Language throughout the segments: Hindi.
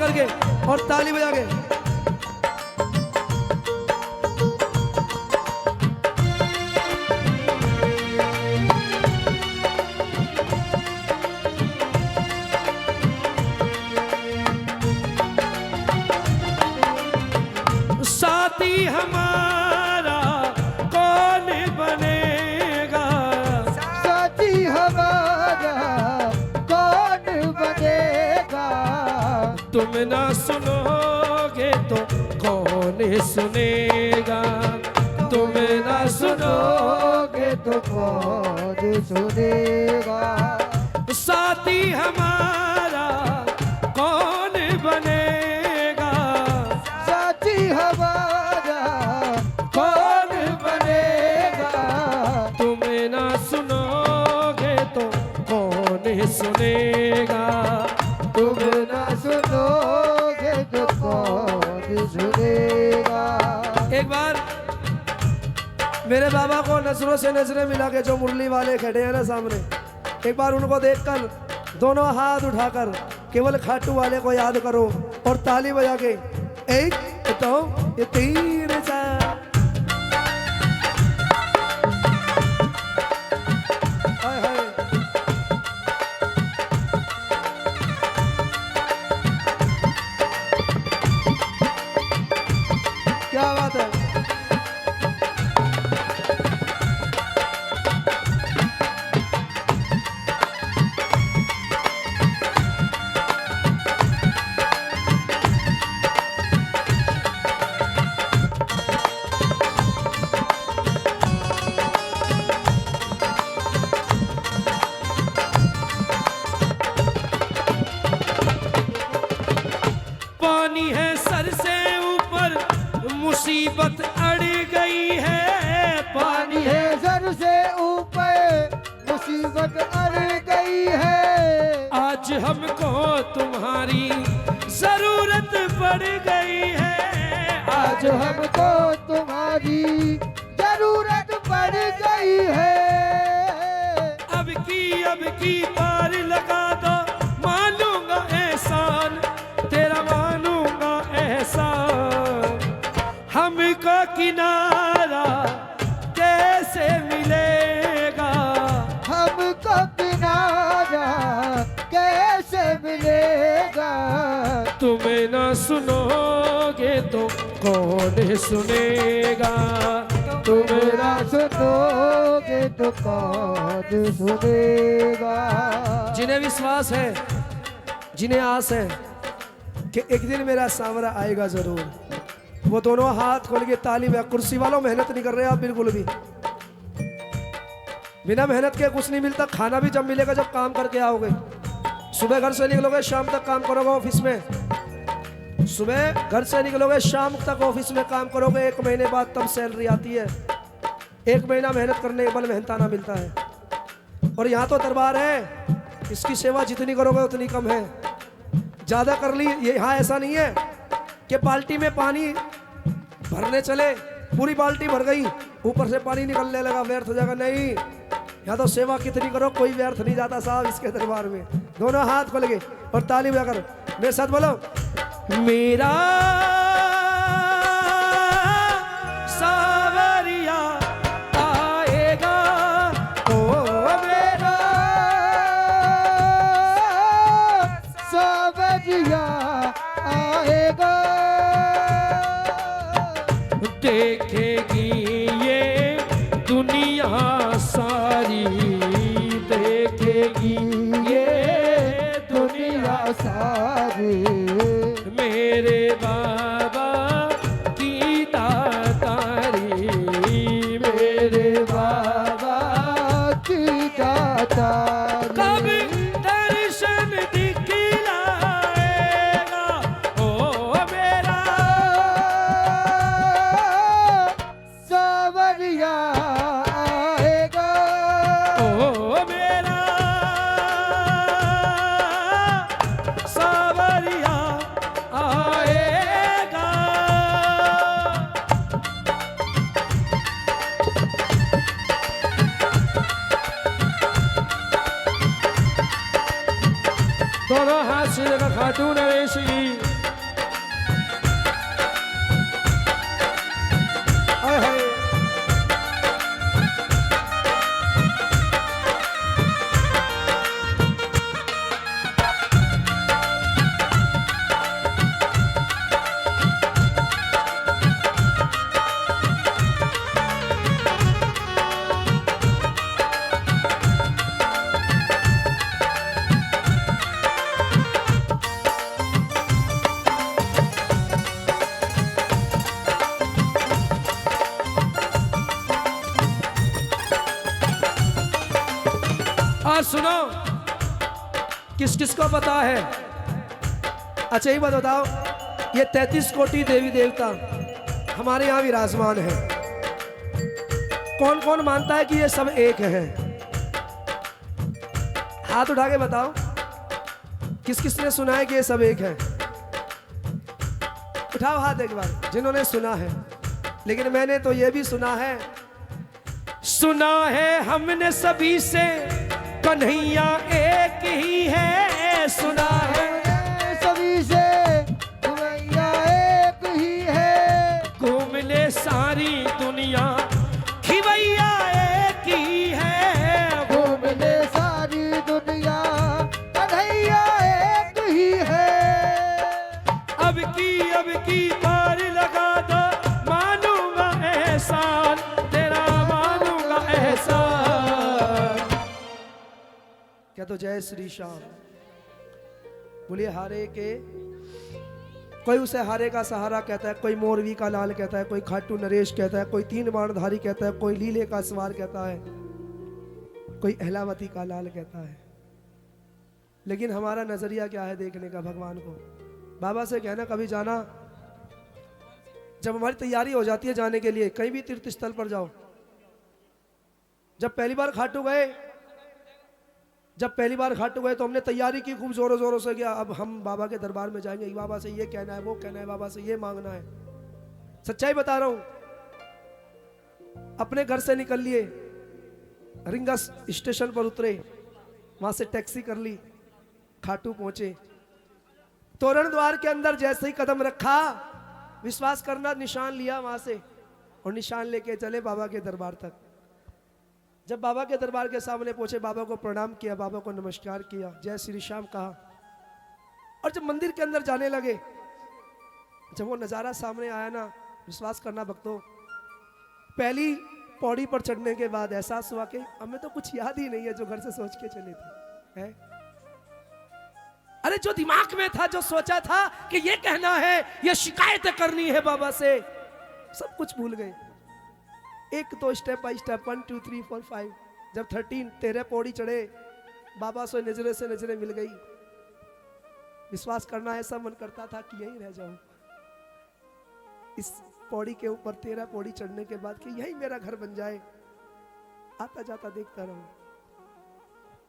करके और ताली बजा के। साथी हमारा कौन बनेगा, साथी हमारा कौन बनेगा, तुम ना सुनोगे तो कौन सुनेगा, तुम ना सुनोगे तो कौन सुनेगा। साथी हमारा कौन बनेगा, साथी हमारा कौन बनेगा, तुम ना सुनोगे तो कौन सुनेगा, तुम ना सुनोगे तो कौन सुनेगा। एक बार मेरे बाबा को नजरों से नजरें मिला के जो मुरली वाले खड़े हैं ना सामने, एक बार उनको देखकर दोनों हाथ उठाकर केवल खाटू वाले को याद करो और ताली बजा के एक दो ये तीन चार। हाय हाय क्या बात है। पानी है सर से ऊपर मुसीबत अड़ गई है, पानी है सर से ऊपर मुसीबत अड़ गई है, आज हमको तुम्हारी जरूरत पड़ गई है, आज हमको तुम्हारी जरूरत पड़ गई है। अब की पार लगा दो, मानूंगा एहसान तेरा, मानूंगा एहसान। हमको किनारा कैसे मिलेगा, हमको किनारा कैसे मिलेगा, तुम ना सुनोगे तो कौन सुनेगा, तुम ना सुनोगे तो कौन सुनेगा। जिन्हें विश्वास है, जिन्हें आस है कि एक दिन मेरा सामरा आएगा जरूर, वो दोनों हाथ खोल के ताली में। कुर्सी वालों मेहनत नहीं कर रहे आप बिल्कुल भी, बिना मेहनत के कुछ नहीं मिलता। खाना भी जब मिलेगा जब काम करके आओगे। सुबह घर से निकलोगे शाम तक काम करोगे ऑफिस में, सुबह घर से निकलोगे शाम तक ऑफिस में काम करोगे, 1 महीने बाद तब सैलरी आती है। 1 महीना मेहनत करने के बल मेहनताना मिलता है। और यहाँ तो दरबार है, इसकी सेवा जितनी करोगे उतनी कम है। ज़्यादा कर ली, ये यहाँ ऐसा नहीं है कि बाल्टी में पानी भरने चले, पूरी बाल्टी भर गई, ऊपर से पानी निकलने लगा, व्यर्थ जगह नहीं। यहाँ तो सेवा कितनी करो कोई व्यर्थ नहीं जाता साहब इसके दरबार में। दोनों हाथ खोल के और ताली बजाकर मेरे साथ बोलो, मेरा सावरिया आएगा, ओ मेरा सावरिया आएगा, देखेगी ये दुनिया सारी, देखेगी ये दुनिया सारी, मेरे बाबा की दातारी, मेरे बाबा की दातारी। कब दर्शन दिखलाएगा, ओ मेरा सावरिया आएगा, ओ मेरा सावरिया आएगा। दोनों हाथ से खाटू नरेश की और सुनो, किस किस को पता है? अच्छा ये बात बताओ, ये 33 कोटि देवी देवता हमारे यहाँ विराजमान है, कौन कौन मानता है कि ये सब एक है? हाथ उठा के बताओ, किस किस ने सुना है कि ये सब एक है? उठाओ हाथ एक बार जिन्होंने सुना है। लेकिन मैंने तो ये भी सुना है हमने सभी से कन्हैया एक ही है। सुना है सभी से कन्हैया एक ही है। घूम ले सारी दुनिया खिवैया एक ही है। घूम ले सारी दुनिया कन्हैया एक ही है। अब की पार लगा दो, मानूंगा एहसान तेरा, मानूंगा एहसान। क्या तो जय श्री श्याम बोलिए। हारे के कोई उसे हारे का सहारा कहता है, कोई मोरवी का लाल कहता है, कोई खाटू नरेश कहता है, कोई 3 बाणधारी कहता है, कोई लीले का सवार कहता है, कोई अहलावती का लाल कहता है। लेकिन हमारा नजरिया क्या है देखने का भगवान को? बाबा से कहना कभी जाना, जब हमारी तैयारी हो जाती है जाने के लिए कहीं भी तीर्थ स्थल पर जाओ, जब पहली बार खाटू गए तो हमने तैयारी की खूब जोरों जोरों से किया। अब हम बाबा के दरबार में जाएंगे, बाबा से ये कहना है, वो कहना है, बाबा से ये मांगना है। सच्चाई बता रहा हूं, अपने घर से निकल लिए, रिंगा स्टेशन पर उतरे, वहां से टैक्सी कर ली, खाटू पहुंचे, तोरण द्वार के अंदर जैसे ही कदम रखा, विश्वास करना, निशान लिया वहां से और निशान लेके चले बाबा के दरबार तक। जब बाबा के दरबार के सामने पहुंचे, बाबा को प्रणाम किया, बाबा को नमस्कार किया, जय श्री श्याम कहा, और जब मंदिर के अंदर जाने लगे, जब वो नजारा सामने आया ना, विश्वास करना भक्तों, पहली पौड़ी पर चढ़ने के बाद एहसास हुआ कि हमें तो कुछ याद ही नहीं है जो घर से सोच के चले थे, है? अरे जो दिमाग में था, जो सोचा था कि ये कहना है, ये शिकायत करनी है बाबा से, सब कुछ भूल गए। एक तो स्टेप बाय स्टेप 1 2 3 4 5, जब 13 पौड़ी चढ़े, बाबा से नजरें मिल गई। विश्वास करना, ऐसा मन करता था कि यहीं रह जाऊं इस पौड़ी के ऊपर, 13 पौड़ी चढ़ने के बाद, कि यही मेरा घर बन जाए, आता जाता देखता रहूं।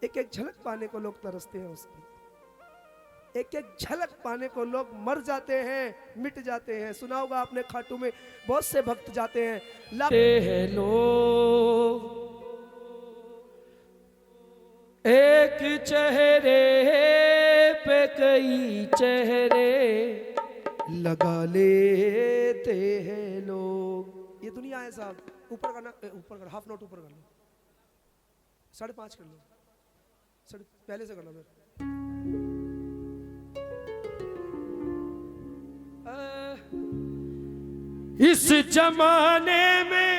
एक एक झलक पाने को लोग तरसते हैं उसकी, एक एक झलक पाने को लोग मर जाते हैं, मिट जाते हैं। सुना होगा आपने, खाटू में बहुत से भक्त जाते हैं, लाते हैं लोग एक चेहरे पे कई चेहरे लगा लेते हैं लोग। ये दुनिया है साहब। ऊपर करना, ऊपर कर, हाफ नोट ऊपर कर लो, 5.5 कर लो, पहले से कर लो मेरे। इस जमाने में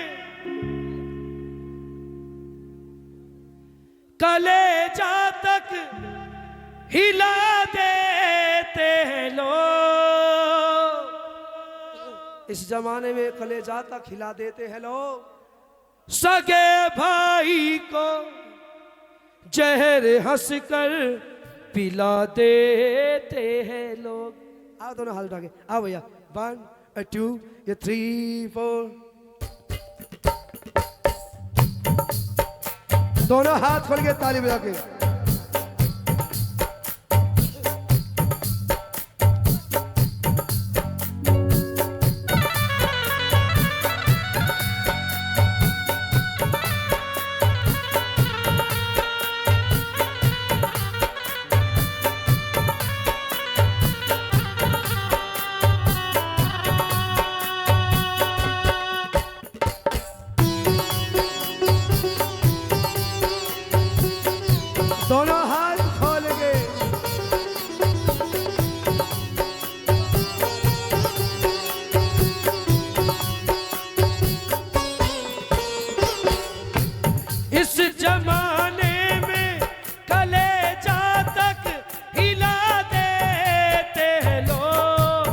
कलेजा तक हिला देते हैं लोग। इस जमाने में कलेजा तक हिला देते हैं लोग। सगे भाई को जहर हंसकर पिला देते हैं लोग। आओ दोनों हाथ उठा के, आओ भैया, 1 2 3 4। दोनों हाथ खोल के ताली बजा के। दोनों हाथ खोल के। इस जमाने में कलेजा तक हिला देते हैं लोग।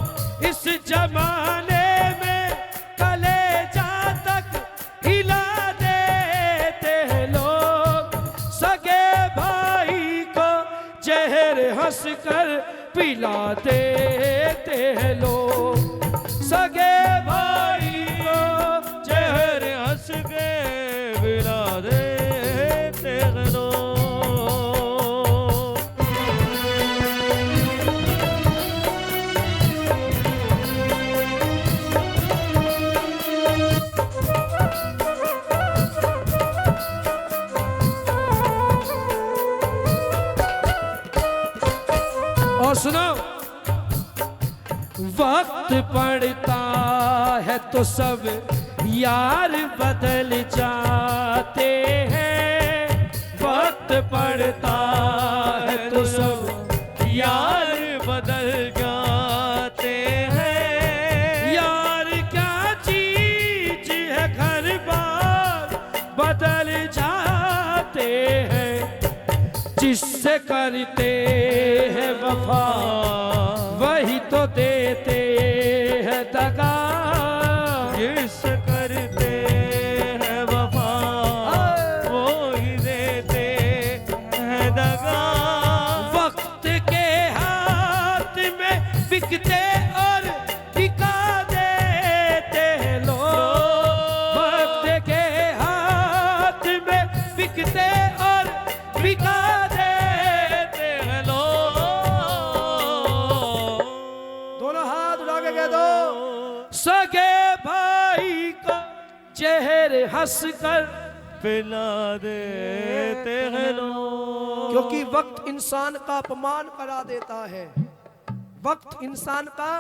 इस जमाने में कलेजा तक हिला देते हैं लोग। सगे हंस कर पिला देते हैं लोग। सगे भाई को चेहरे हंस के पिला देते हैं लोग। और सुनो, वक्त पड़ता है तो सब यार बदल जाते हैं। वक्त पड़ता है तो सब यार बदल जाते हैं। यार क्या चीज है, घर बार बदल जाते हैं। जिससे करते हैं वफा वही तो देते हैं दगा। जिस करते हैं वफा वो ही देते हैं दगा। वक्त के हाथ में बिकते और बिका देते हैं लोग। वक्त के हाथ में बिकते और बिका देते हैं लोग। दोनों हाथ उठा के कह दो, सगे भाई को चेहरे हंस कर पिला देते हैं लोग। क्योंकि वक्त इंसान का अपमान करा देता है। वक्त इंसान का